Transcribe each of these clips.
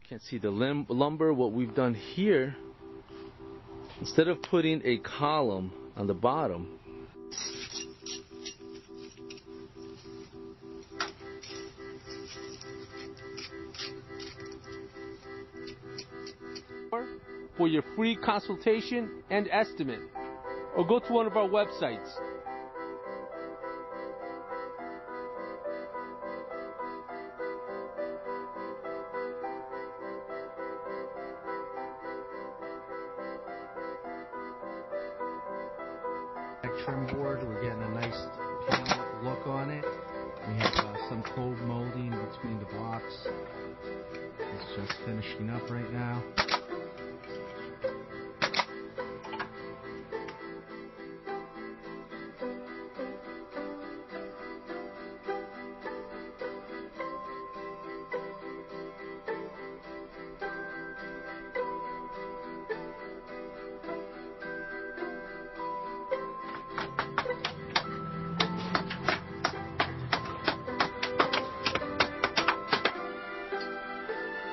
Can't see the lumber. What we've done here, instead of putting a column on the bottom, for your free consultation and estimate, or go to one of our websites. Trim board, we're getting a nice panel look on it. We have some cold molding between the blocks. It's just finishing up right now.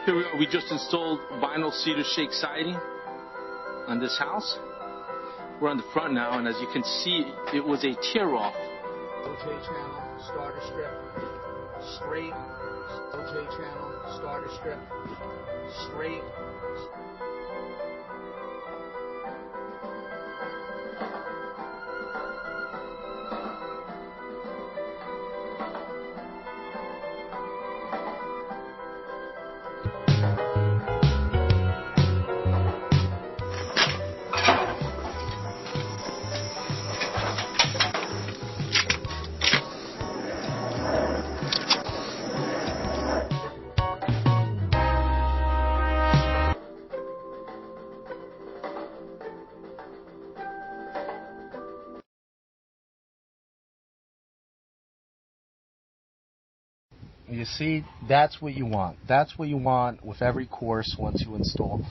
Here we are. We just installed vinyl cedar shake siding on this house. We're on the front now, and as you can see, it was a tear-off. OJ channel, starter strip, straight. OJ channel, starter strip, straight. You see, that's what you want. That's what you want with every course once you install